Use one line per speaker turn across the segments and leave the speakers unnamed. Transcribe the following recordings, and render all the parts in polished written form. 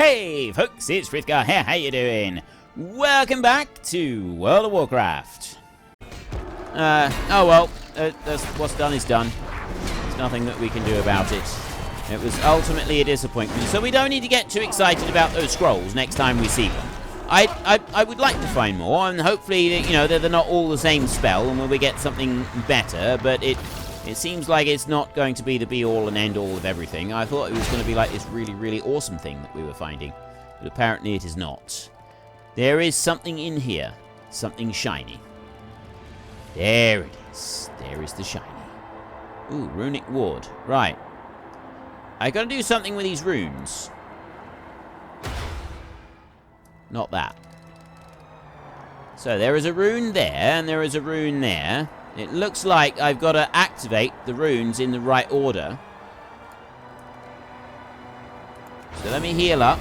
Hey folks, it's Frith Guardians here, how you doing? Welcome back to World of Warcraft. Oh well, that's what's done is done. There's nothing that we can do about it. It was ultimately a disappointment, so we don't need to get too excited about those scrolls next time we see them. I would like to find more, and hopefully, you know, they're not all the same spell, and we get something better, but it seems like it's not going to be the be-all and end-all of everything. I thought it was going to be like this really, really awesome thing that we were finding, but apparently it is not. There is something in here, something shiny. There it is. There is the shiny. Ooh, runic ward. Right. I gotta do something with these runes. Not that. So there is a rune there, and there is a rune there. It looks like I've got to activate the runes in the right order. So let me heal up.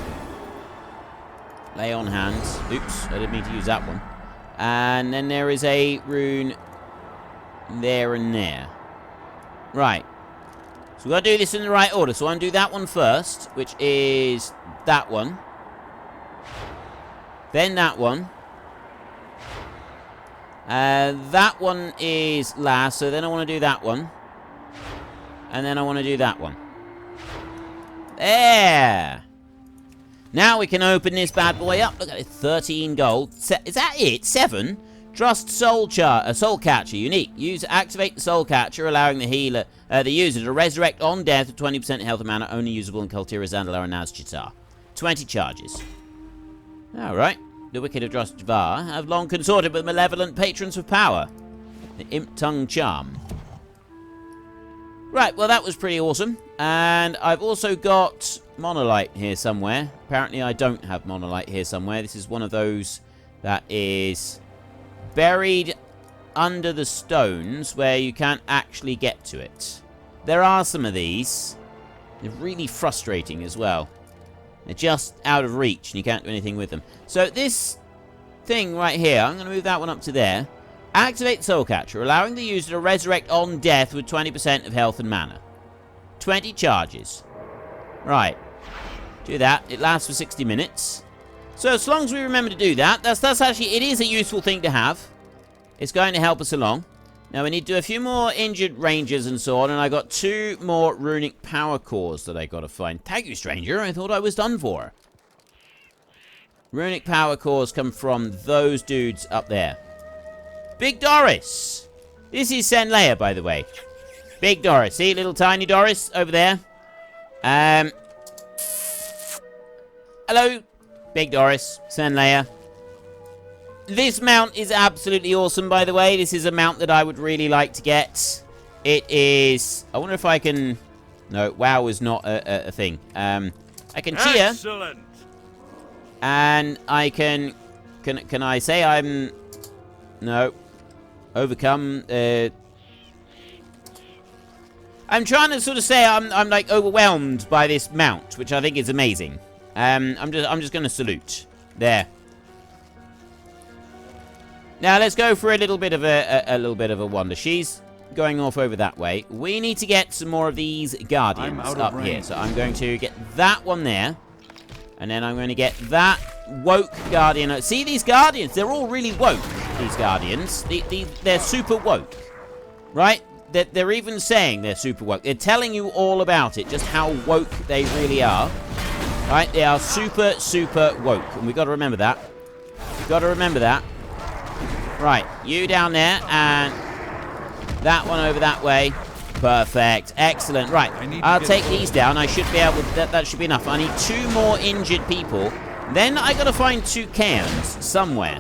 Lay on hands. Oops, I didn't mean to use that one. And then there is a rune there and there. Right. So we've got to do this in the right order. So undo that one first, which is that one. Then that one. That one is last, so then I want to do that one. And then I want to do that one. There! Now we can open this bad boy up. Look at it, 13 gold. Is that it? 7? Drust soul catcher, unique. Activate the soul catcher, allowing the user to resurrect on death with 20% health and mana, only usable in Kultira, Zandalar, and Nazjatar. 20 charges. Alright. The wicked of Drust have long consorted with malevolent patrons of power. The Imp Tongue Charm. Right, well that was pretty awesome. And I've also got Monolite here somewhere. Apparently I don't have Monolite here somewhere. This is one of those that is buried under the stones where you can't actually get to it. There are some of these. They're really frustrating as well. They're just out of reach, and you can't do anything with them. So this thing right here, I'm going to move that one up to there. Activate Soul Catcher, allowing the user to resurrect on death with 20% of health and mana. 20 charges. Right. Do that. It lasts for 60 minutes. So as long as we remember to do that, that's actually, it is a useful thing to have. It's going to help us along. Now we need to do a few more injured rangers and so on, and I got 2 more runic power cores that I got to find. Thank you, stranger. I thought I was done for. Runic power cores come from those dudes up there. Big Doris. This is Senleia, by the way. Big Doris. See, little tiny Doris over there. Hello, Big Doris. Senleia. This mount is absolutely awesome, by the way. This is a mount that I would really like to get. It is... I wonder if I can... No, WoW is not a thing. I can cheer.
Excellent.
And I can... Can I say I'm... No. Overcome... I'm trying to sort of say I'm like overwhelmed by this mount, which I think is amazing. I'm just going to salute. There. Now let's go for a little bit of a wander. She's going off over that way. We need to get some more of these guardians up here. So I'm going to get that one there, and then I'm going to get that woke guardian. See these guardians? They're all really woke. These guardians. They're super woke, right? They're even saying they're super woke. They're telling you all about it, just how woke they really are. Right? They are super, super woke, and we've got to remember that. We've got to remember that. Right, you down there, and that one over that way. Perfect. Excellent. Right, I'll take these down. I should be able to... That should be enough. I need 2 more injured people. Then I got to find 2 cairns somewhere.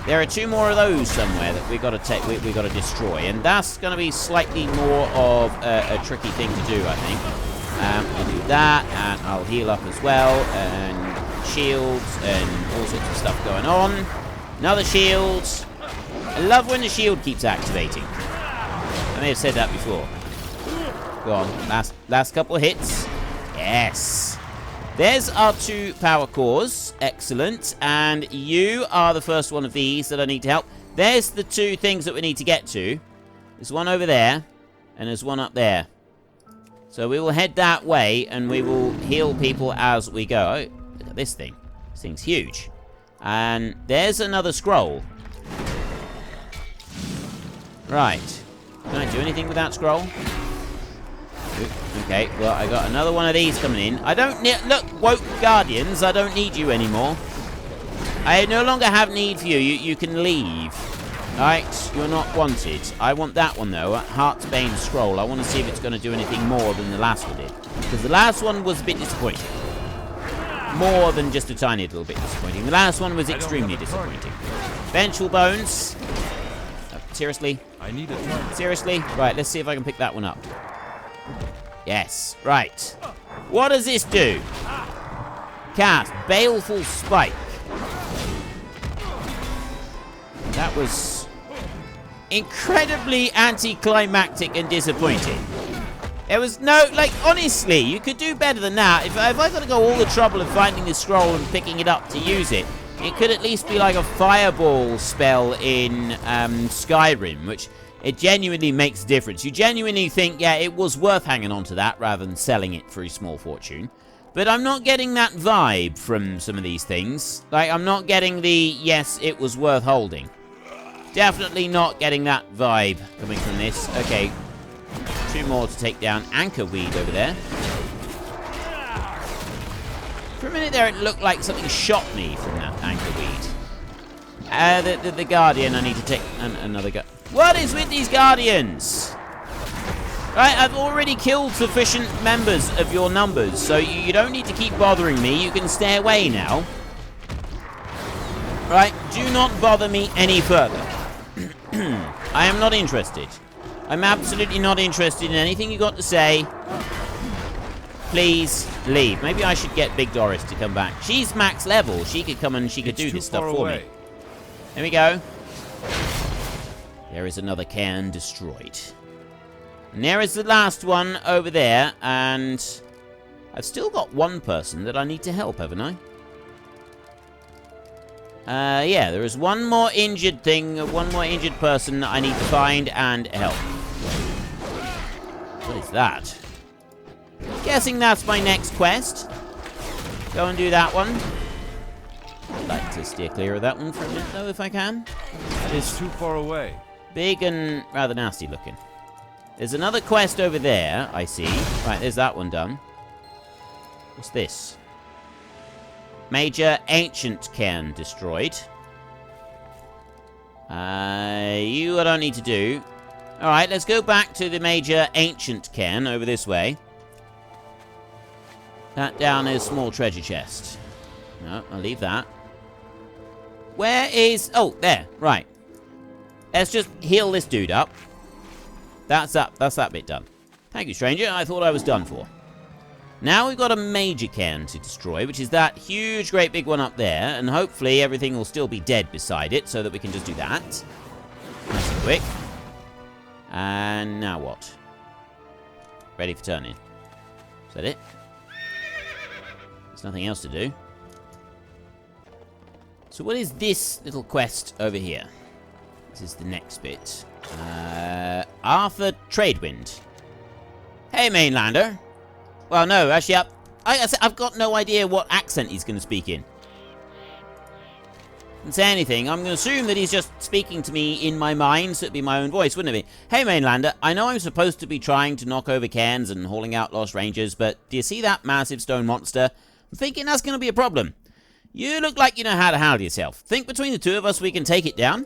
There are 2 more of those somewhere that we got to take. We got to destroy, and that's going to be slightly more of a tricky thing to do, I think. I'll do that, and I'll heal up as well, and shields, and all sorts of stuff going on. Another shield. I love when the shield keeps activating. I may have said that before. Go on. Last couple of hits. Yes. There's our 2 power cores. Excellent. And you are the first one of these that I need to help. There's the 2 things that we need to get to. There's one over there. And there's one up there. So we will head that way, and we will heal people as we go. Oh, look at this thing. This thing's huge. And there's another scroll. Right. Can I do anything with that scroll? Okay, well, I got another one of these coming in. I don't need... Look, woke Guardians, I don't need you anymore. I no longer have need for you. You can leave. Alright, you're not wanted. I want that one, though. Heartsbane Scroll. I want to see if it's going to do anything more than the last one did. Because the last one was a bit disappointing. More than just a tiny little bit disappointing. The last one was extremely disappointing. Vengeful Bones. Seriously?
I need a turn.
Seriously? Right, let's see if I can pick that one up. Yes. Right. What does this do? Cast Baleful Spike. That was incredibly anticlimactic and disappointing. There was no, like, honestly, you could do better than that. If I got to go all the trouble of finding this scroll and picking it up to use it, it could at least be like a fireball spell in Skyrim, which it genuinely makes a difference. You genuinely think, yeah, it was worth hanging on to that rather than selling it for a small fortune. But I'm not getting that vibe from some of these things. Like, I'm not getting the, yes, it was worth holding. Definitely not getting that vibe coming from this. Okay, 2 more to take down. Anchor Weed over there. For a minute there, it looked like something shot me from that Anchor Weed. The Guardian, I need to take another go. What is with these Guardians? Right, I've already killed sufficient members of your numbers, so you don't need to keep bothering me. You can stay away now. Right, do not bother me any further. I am not interested. I'm absolutely not interested in anything you got to say. Please leave. Maybe I should get Big Doris to come back. She's max level. She could come and she could do this stuff for me. There we go. There is another cairn destroyed. And there is the last one over there, and I've still got one person that I need to help, haven't I? Yeah, there is one more injured thing, one more injured person that I need to find and help. What is that? Guessing that's my next quest. Go and do that one. I'd like to steer clear of that one for a minute, though, if I can. That is
too far away.
Big and rather nasty looking. There's another quest over there, I see. Right, there's that one done. What's this? Major Ancient Cairn destroyed. You I don't need to do. Alright, let's go back to the Major Ancient Cairn over this way. That down is small treasure chest. No, I'll leave that. Where is... Oh, there. Right. Let's just heal this dude up. That's that bit done. Thank you, stranger. I thought I was done for. Now we've got a major cairn to destroy, which is that huge, great big one up there. And hopefully everything will still be dead beside it, so that we can just do that. Nice and quick. And now what? Ready for turn-in. Is that it? There's nothing else to do. So what is this little quest over here? This is the next bit. Arthur Tradewind. Hey, mainlander. Well, no, actually, I've got no idea what accent he's going to speak in. Didn't say anything. I'm going to assume that he's just speaking to me in my mind, so it'd be my own voice, wouldn't it be? Hey, mainlander, I know I'm supposed to be trying to knock over cairns and hauling out lost rangers, but do you see that massive stone monster? I'm thinking that's going to be a problem. You look like you know how to handle yourself. Think between the two of us we can take it down?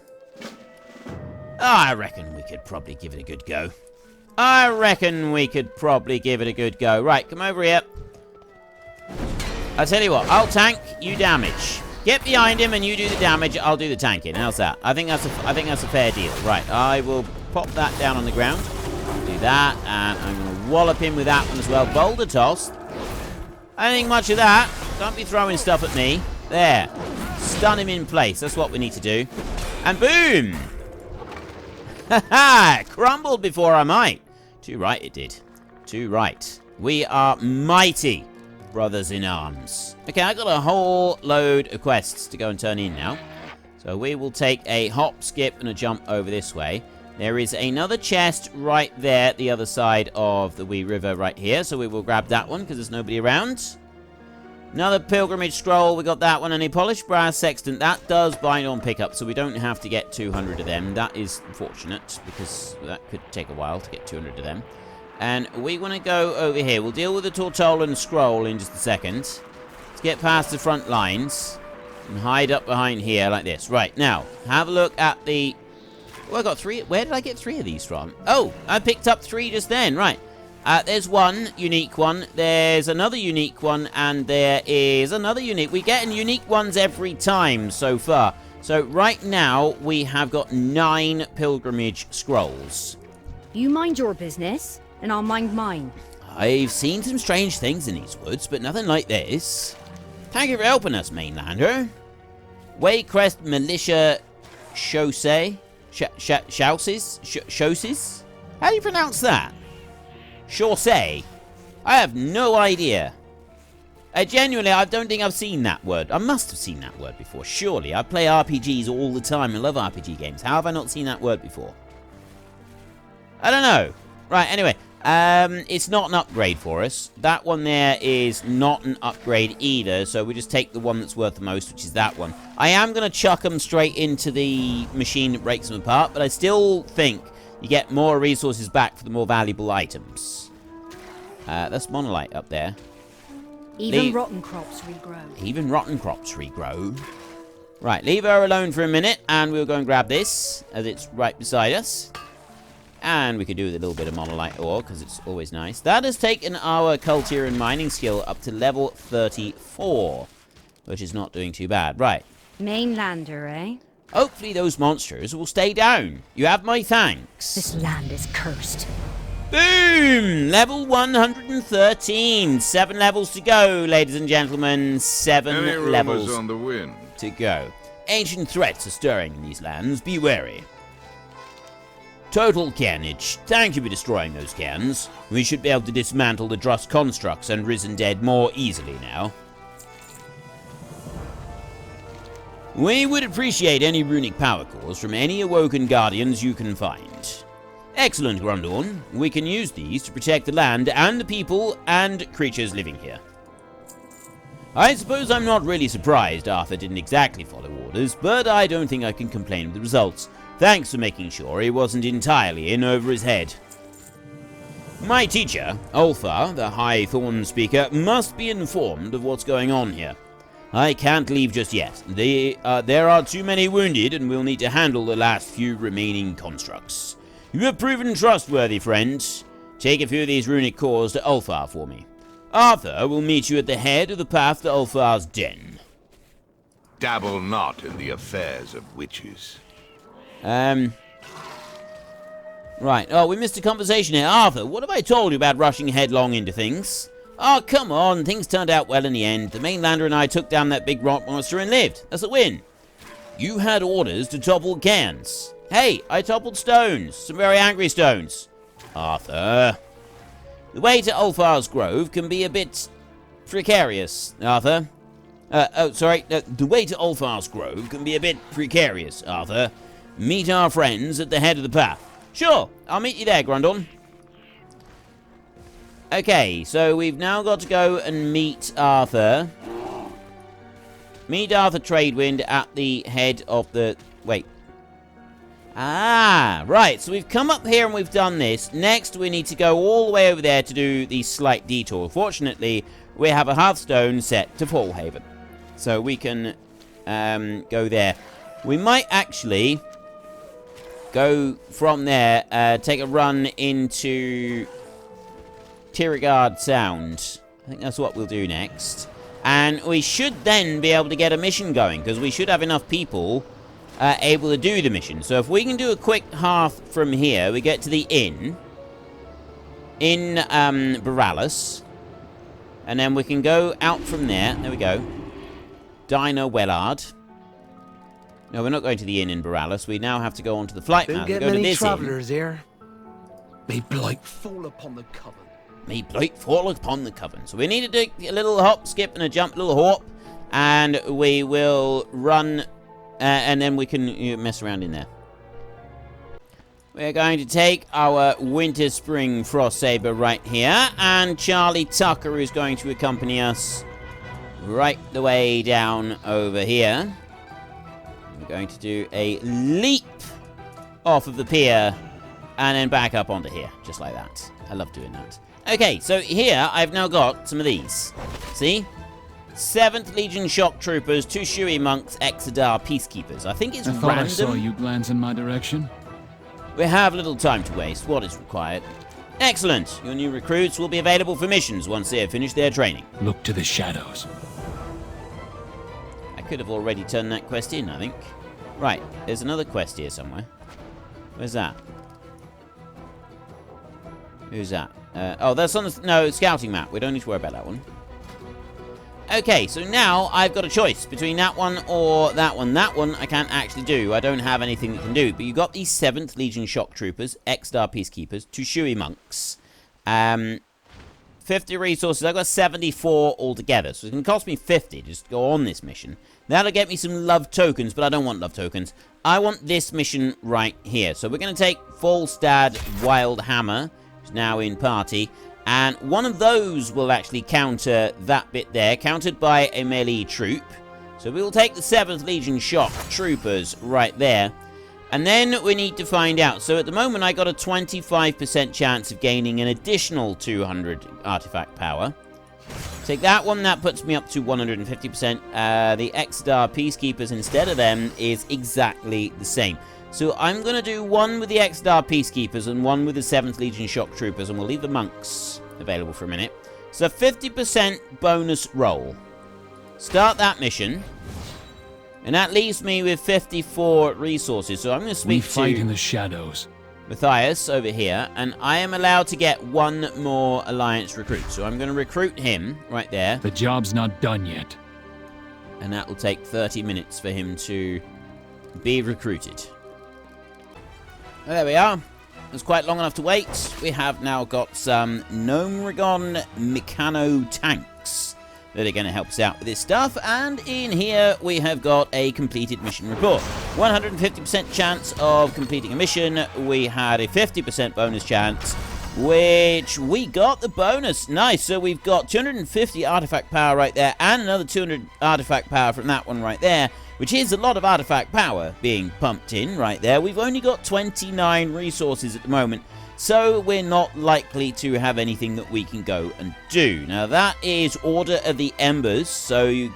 I reckon we could probably give it a good go. Right, come over here. I'll tell you what, I'll tank, you damage. Get behind him and you do the damage, I'll do the tanking. How's that? I think that's a fair deal. Right, I will pop that down on the ground. Do that, and I'm going to wallop him with that one as well. Boulder toss. I don't think much of that. Don't be throwing stuff at me. There. Stun him in place. That's what we need to do. And boom! Ha-ha! Crumbled before I might. Too right it did. Too right. We are mighty brothers in arms. Okay, I got a whole load of quests to go and turn in now. So we will take a hop, skip, and a jump over this way. There is another chest right there at the other side of the wee river right here. So we will grab that one because there's nobody around. Another pilgrimage scroll. We got that one. And a polished brass sextant. That does bind on pickup. So we don't have to get 200 of them. That is fortunate because that could take a while to get 200 of them. And we want to go over here. We'll deal with the Tortolan scroll in just a second. Let's get past the front lines. And hide up behind here like this. Right, now, have a look at the... Oh, I got 3. Where did I get 3 of these from? Oh, I picked up 3 just then. Right. There's one unique one. There's another unique one. And there is another unique. We're getting unique ones every time so far. So right now, we have got 9 pilgrimage scrolls.
You mind your business, and I'll mind mine.
I've seen some strange things in these woods, but nothing like this. Thank you for helping us, mainlander. Waycrest Militia Chaussee? Chausses? How do you pronounce that? Chaussee? I have no idea. Genuinely, I don't think I've seen that word. I must have seen that word before, surely. I play RPGs all the time. I love RPG games. How have I not seen that word before? I don't know. Right, anyway. It's not an upgrade for us. That one there is not an upgrade either, so we just take the one that's worth the most, which is that one. I am going to chuck them straight into the machine that breaks them apart, but I still think you get more resources back for the more valuable items. That's monolite up there.
Even rotten crops regrow.
Even rotten crops regrow. Right, leave her alone for a minute, and we'll go and grab this, as it's right beside us. And we could do with a little bit of monolite ore, because it's always nice. That has taken our culture and mining skill up to level 34, which is not doing too bad. Right.
Mainlander, eh?
Hopefully those monsters will stay down. You have my thanks.
This land is cursed.
Boom! Level 113. 7 levels to go, ladies and gentlemen. 7 levels
on the wind
to go. Ancient threats are stirring in these lands. Be wary. Total carnage. Thank you for destroying those cairns. We should be able to dismantle the Drust constructs and risen dead more easily now. We would appreciate any runic power cores from any awoken guardians you can find. Excellent, Grundorn. We can use these to protect the land and the people and creatures living here. I suppose I'm not really surprised Arthur didn't exactly follow orders, but I don't think I can complain with the results. Thanks for making sure he wasn't entirely in over his head. My teacher, Ulfar, the High Thorn Speaker, must be informed of what's going on here. I can't leave just yet. There are too many wounded, and we'll need to handle the last few remaining constructs. You have proven trustworthy, friends. Take a few of these runic cores to Ulfar for me. Arthur will meet you at the head of the path to Ulfar's den.
Dabble not in the affairs of witches.
Right. Oh, we missed a conversation here. Arthur, what have I told you about rushing headlong into things? Oh, come on. Things turned out well in the end. The mainlander and I took down that big rock monster and lived. That's a win. You had orders to topple cairns. Hey, I toppled stones. Some very angry stones. Arthur. The way to Ulfar's Grove can be a bit precarious, Arthur. The way to Ulfar's Grove can be a bit precarious, Arthur. Meet our friends at the head of the path. Sure, I'll meet you there, Grundorn. Okay, so we've now got to go and meet Arthur. Meet Arthur Tradewind at the head of the... Wait. Ah, right. So we've come up here and we've done this. Next, we need to go all the way over there to do the slight detour. Fortunately, we have a Hearthstone set to Fallhaven. So we can go there. We might actually go from there, take a run into Tirigard Sound. I think that's what we'll do next. And we should then be able to get a mission going, because we should have enough people able to do the mission. So if we can do a quick hearth from here, we get to the inn in Boralus, and then we can go out from there. There we go. Dina Wellard. No, we're not going to the inn in Boralus. We now have to go on to the flight map.
Don't get
go
many
to this
travellers here. May blight fall upon the coven.
May blight fall upon the coven. So we need to do a little hop, skip, and a jump, little hop, and we will run, and then we can mess around in there. We're going to take our Winter Spring Frost Saber right here, and Charlie Tucker is going to accompany us right the way down over here. We're going to do a leap off of the pier and then back up onto here, just like that. I love doing that. Okay, so here I've now got some of these. See? 7th Legion Shock Troopers, 2 Shui Monks, Exodar Peacekeepers. I think it's
I thought
random.
I saw you glance in my direction.
We have little time to waste. What is required? Excellent. Your new recruits will be available for missions once they have finished their training.
Look to the shadows.
I could have already turned that quest in, I think. Right, there's another quest here somewhere. Where's that? Who's that? Oh, that's on the scouting map. We don't need to worry about that one. Okay, so now I've got a choice between that one or that one. That one I can't actually do. I don't have anything that can do. But you've got these 7th Legion Shock Troopers, Exodar Peacekeepers, 2 Shui Monks, 50 resources. I've got 74 altogether. So it's going to cost me 50 just to go on this mission. That'll get me some love tokens, but I don't want love tokens. I want this mission right here. So we're going to take Falstad Wild Hammer, who's now in party. And one of those will actually counter that bit there, countered by a melee troop. So we will take the 7th Legion Shock Troopers right there. And then we need to find out. So at the moment I got a 25% chance of gaining an additional 200 artifact power. Take that one, that puts me up to 150%. The Exodar Peacekeepers instead of them is exactly the same. So I'm going to do one with the Exodar Peacekeepers and one with the 7th Legion Shock Troopers, and we'll leave the monks available for a minute. So 50% bonus roll. Start that mission. And that leaves me with 54 resources. So I'm going to speak
We fight
to
in the shadows.
Matthias over here, and I am allowed to get one more Alliance recruit. So I'm going to recruit him right there.
The job's not done yet.
And that will take 30 minutes for him to be recruited. Well, there we are. It was quite long enough to wait. We have now got some Gnomrigon Meccano tanks that are going to help us out with this stuff. And in here, we have got a completed mission report. 150% chance of completing a mission. We had a 50% bonus chance, which we got the bonus. Nice. So we've got 250 artifact power right there and another 200 artifact power from that one right there, which is a lot of artifact power being pumped in right there. We've only got 29 resources at the moment, so we're not likely to have anything that we can go and do. Now, that is Order of the Embers, so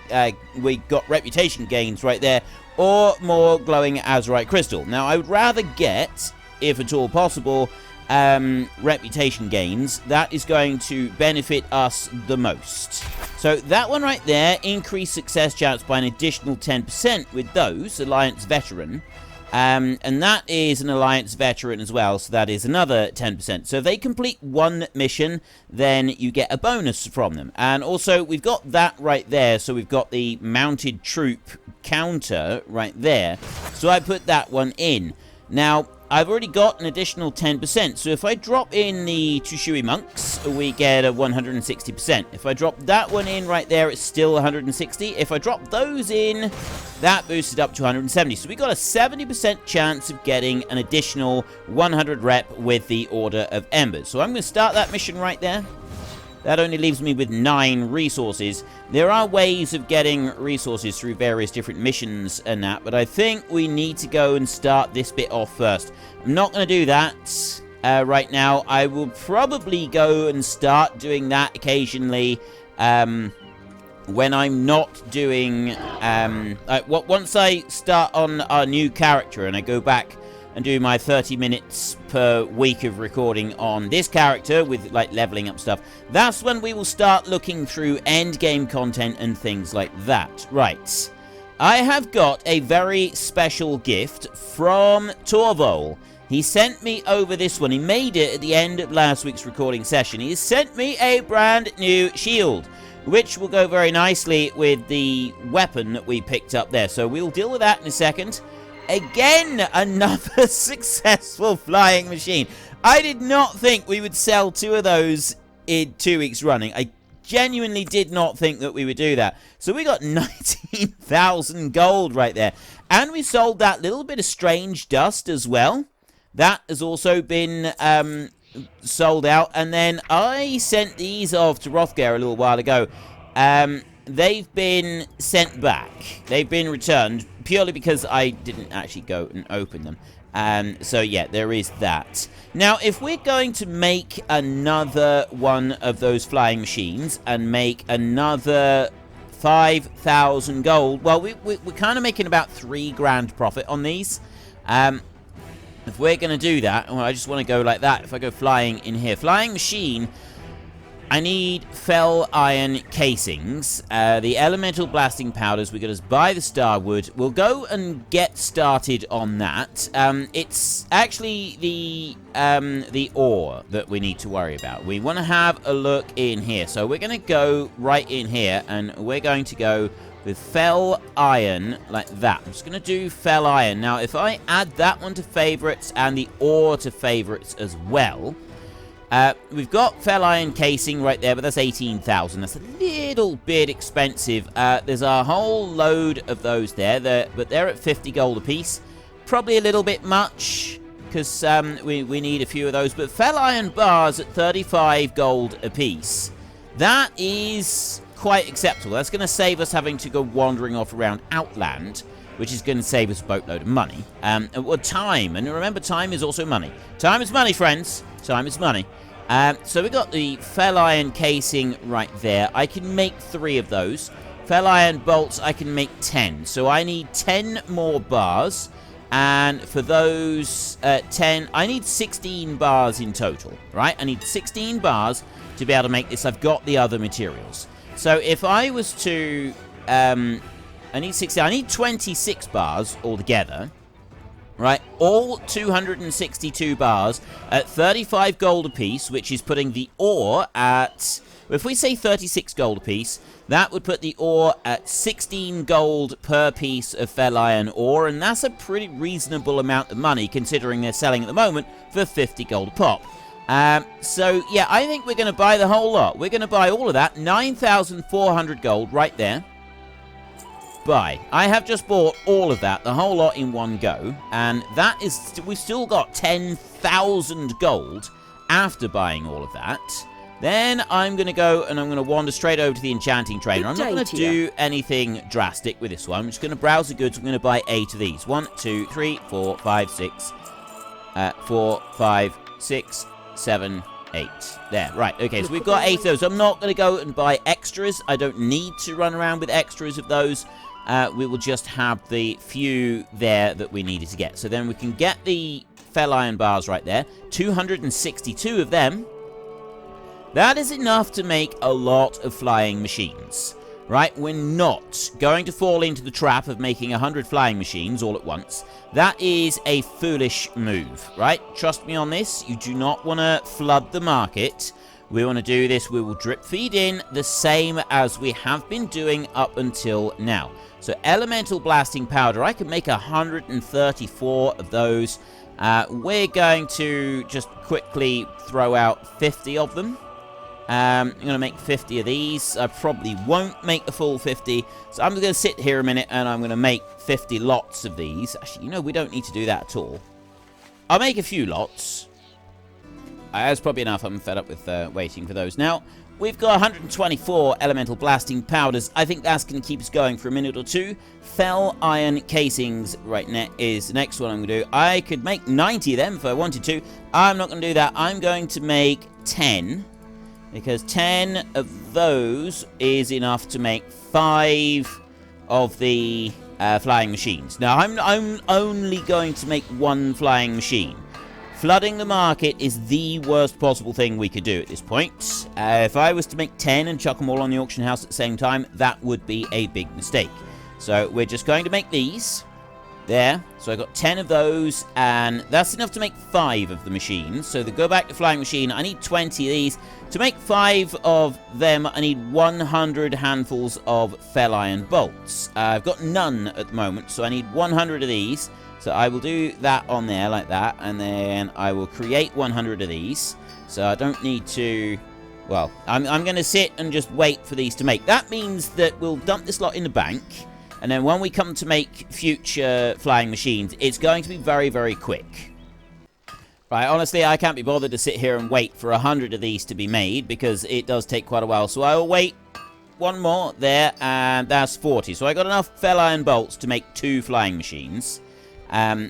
we got reputation gains right there, or more glowing azurite crystal. Now, I would rather get, if at all possible, reputation gains. That is going to benefit us the most. So that one right there, increased success chance by an additional 10% with those, Alliance Veteran. And that is an Alliance Veteran as well, so that is another 10%. So if they complete one mission, then you get a bonus from them. And also, we've got that right there, so we've got the mounted troop counter right there. So I put that one in. Now, I've already got an additional 10%, so if I drop in the Tushui Monks, we get a 160%. If I drop that one in right there, it's still 160. If I drop those in, that boosts it up to 170. So we got a 70% chance of getting an additional 100 rep with the Order of Embers. So I'm going to start that mission right there. That only leaves me with 9 resources. There are ways of getting resources through various different missions and that, but I think we need to go and start this bit off first. I'm not going to do that right now. I will probably go and start doing that occasionally when I'm not doing... once I start on our new character and I go back and do my 30 minutes per week of recording on this character with like leveling up stuff, that's when we will start looking through end game content and things like that. Right, I have got a very special gift from Torvol. He sent me over this one. He made it at the end of last week's recording session. He sent me a brand new shield, which will go very nicely with the weapon that we picked up there. So we'll deal with that in a second. Again, another successful flying machine. I did not think we would sell 2 of those in 2 weeks running. I genuinely did not think that we would do that. So we got 19,000 gold right there. And we sold that little bit of strange dust as well. That has also been sold out. And then I sent these off to Hrothgar a little while ago. They've been sent back. They've been returned purely because I didn't actually go and open them. So yeah, there is that. Now, if we're going to make another one of those flying machines and make another 5,000 gold, well, we're kind of making about 3 grand profit on these. If we're going to do that, well, I just want to go like that. If I go flying in here, flying machine, I need fell iron casings, the elemental blasting powders. We got to buy the starwood. We'll go and get started on that. It's actually the ore that we need to worry about. We want to have a look in here. So we're going to go right in here, and we're going to go with fell iron like that. I'm just going to do fell iron. Now, if I add that one to favorites and the ore to favorites as well, we've got fell iron casing right there, but that's 18,000. That's a little bit expensive. There's a whole load of those there, but they're at 50 gold apiece. Probably a little bit much, because we need a few of those. But fell iron bars at 35 gold apiece. That is quite acceptable. That's going to save us having to go wandering off around Outland, which is going to save us a boatload of money. Or time, and remember, time is also money. Time is money, friends. Time is money. So we got the fell iron casing right there. I can make 3 of those. Fell iron bolts, I can make 10. So I need 10 more bars. And for those 10, I need 16 bars in total, right? I need 16 bars to be able to make this. I've got the other materials. So if I was to... I need 60. I need 26 bars altogether. Right, all 262 bars at 35 gold apiece, which is putting the ore at... If we say 36 gold apiece, that would put the ore at 16 gold per piece of fell iron ore, and that's a pretty reasonable amount of money, considering they're selling at the moment for 50 gold a pop. So, yeah, I think we're going to buy the whole lot. We're going to buy all of that, 9,400 gold right there. Buy. I have just bought all of that, the whole lot in one go, and that is, we've still got 10,000 gold after buying all of that. Then I'm going to go and I'm going to wander straight over to the enchanting trader. I'm not going to do anything drastic with this one. I'm just going to browse the goods. I'm going to buy 8 of these. 1, 2, 3, 4, 5, 6, 4, 5, 6, 7, 8. There, right. Okay, so we've got 8 of those. I'm not going to go and buy extras. I don't need to run around with extras of those. We will just have the few there that we needed to get. So then we can get the fell iron bars right there. 262 of them. That is enough to make a lot of flying machines. Right? We're not going to fall into the trap of making 100 flying machines all at once. That is a foolish move. Right? Trust me on this. You do not want to flood the market. We want to do this. We will drip feed in the same as we have been doing up until now. So elemental blasting powder, I can make 134 of those. We're going to just quickly throw out 50 of them. I'm going to make 50 of these. I probably won't make the full 50. So I'm going to sit here a minute and I'm going to make 50 lots of these. Actually, you know, we don't need to do that at all. I'll make a few lots. That's probably enough. I'm fed up with waiting for those. Now, we've got 124 elemental blasting powders. I think that's going to keep us going for a minute or two. Fell iron casings right now is the next one I'm going to do. I could make 90 of them if I wanted to. I'm not going to do that. I'm going to make 10. Because 10 of those is enough to make 5 of the flying machines. Now, I'm only going to make 1 flying machine. Flooding the market is the worst possible thing we could do at this point. If I was to make 10 and chuck them all on the auction house at the same time, that would be a big mistake. So we're just going to make these. There. So I got 10 of those, and that's enough to make 5 of the machines. So to go back to flying machine, I need 20 of these. To make 5 of them, I need 100 handfuls of fell iron bolts. I've got none at the moment, so I need 100 of these. So I will do that on there like that, and then I will create 100 of these. So I don't need to... Well, I'm going to sit and just wait for these to make. That means that we'll dump this lot in the bank. And then when we come to make future flying machines, it's going to be very, very quick. Right, honestly, I can't be bothered to sit here and wait for 100 of these to be made, because it does take quite a while. So I will wait one more there, and that's 40. So I got enough fell iron bolts to make 2 flying machines.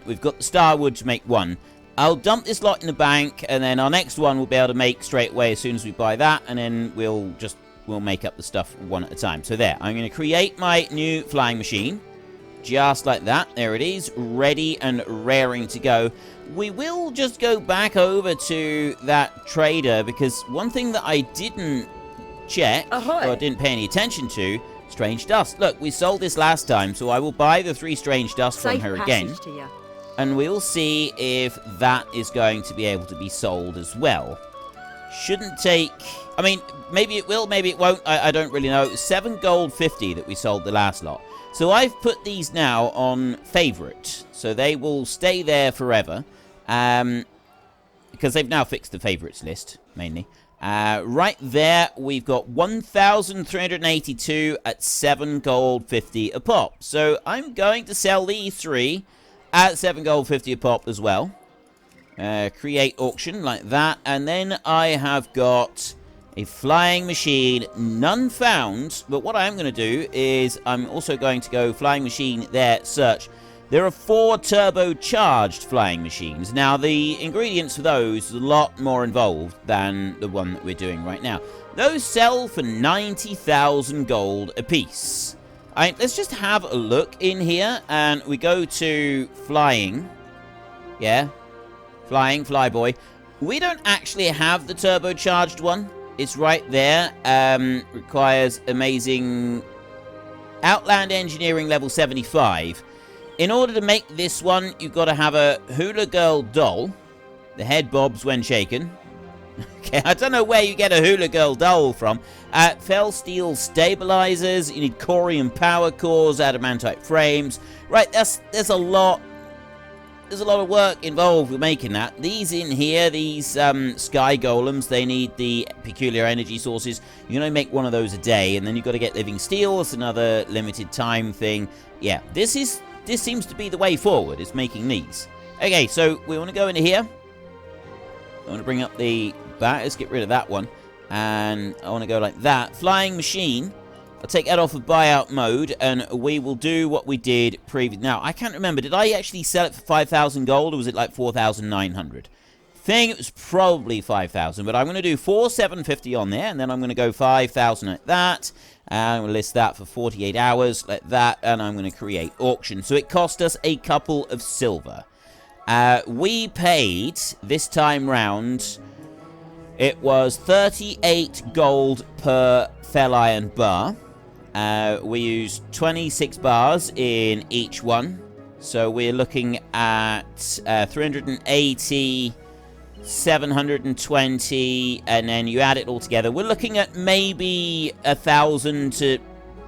We've got the star wood to make 1. I'll dump this lot in the bank, and then our next one we'll be able to make straight away as soon as we buy that, and then we'll make up the stuff one at a time. So there, I'm going to create my new flying machine. Just like that. There it is, ready and raring to go. We will just go back over to that trader, because one thing that I didn't check, or didn't pay any attention to, strange dust. Look, we sold this last time, so I will buy the 3 strange dust from her again. And we'll see if that is going to be able to be sold as well. Shouldn't take... I mean, maybe it will, maybe it won't. I don't really know. 7 gold 50 that we sold the last lot. So I've put these now on favorite. So they will stay there forever. Because they've now fixed the favorites list, mainly. Right there, we've got 1,382 at 7 gold 50 a pop. So I'm going to sell these 3 at 7 gold 50 a pop as well. Create auction like that. And then I have got a flying machine, none found. But what I am going to do is I'm also going to go flying machine there, search. There are 4 turbocharged flying machines. Now, the ingredients for those are a lot more involved than the one that we're doing right now. Those sell for 90,000 gold apiece. Let's just have a look in here, and we go to flying. Yeah, flying, flyboy. We don't actually have the turbocharged one. It's right there. Requires amazing Outland Engineering level 75. In order to make this one, you've got to have a hula girl doll. The head bobs when shaken. Okay, I don't know where you get a hula girl doll from. Fell steel stabilizers. You need corium power cores, adamantite frames. Right, there's a lot. There's a lot of work involved with making that. These in here, these sky golems, they need the peculiar energy sources. You can only make 1 of those a day, and then you've got to get living steel. It's another limited time thing. Yeah, this seems to be the way forward, is making these. Okay, so we want to go into here. I want to bring up the bat. Let's get rid of that one. And I want to go like that. Flying machine. I'll take that off of buyout mode, and we will do what we did previously. Now, I can't remember. Did I actually sell it for 5,000 gold, or was it like 4,900? I think it was probably 5,000, but I'm going to do 4,750 on there, and then I'm going to go 5,000 like that. And I'm going to list that for 48 hours, like that, and I'm going to create auction. So it cost us a couple of silver. We paid, this time round, it was 38 gold per fell iron bar. We used 26 bars in each one. So we're looking at 380, 720, and then you add it all together. We're looking at maybe 1,000 to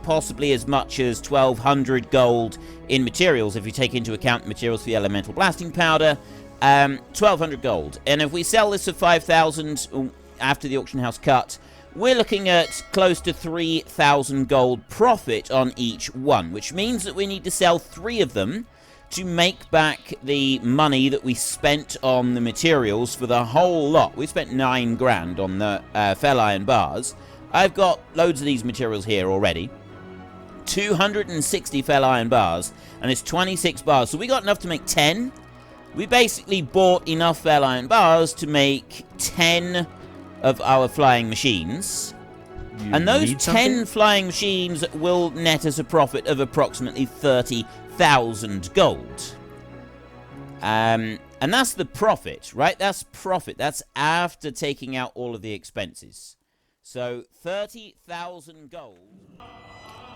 possibly as much as 1,200 gold in materials, if you take into account materials for the elemental blasting powder. 1,200 gold. And if we sell this for 5,000 after the auction house cut, we're looking at close to 3,000 gold profit on each one, which means that we need to sell 3 of them to make back the money that we spent on the materials for the whole lot. We spent 9 grand on the fell iron bars. I've got loads of these materials here already. 260 fell iron bars, and it's 26 bars. So we got enough to make 10. We basically bought enough fell iron bars to make 10 of our flying machines. And those 10 flying machines will net us a profit of approximately 30,000 gold. And that's the profit, right? That's profit. That's after taking out all of the expenses. So 30,000 gold.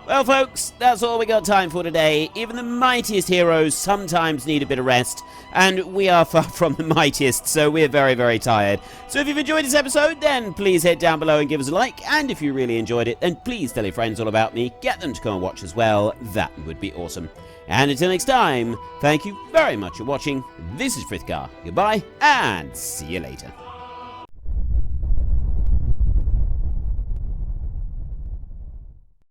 Well, folks, that's all we got time for today. Even the mightiest heroes sometimes need a bit of rest, and we are far from the mightiest, so we're very, very tired. So if you've enjoyed this episode, then please head down below and give us a like, and if you really enjoyed it, then please tell your friends all about me. Get them to come and watch as well. That would be awesome. And until next time, thank you very much for watching. This is Frith Guardians. Goodbye, and see you later.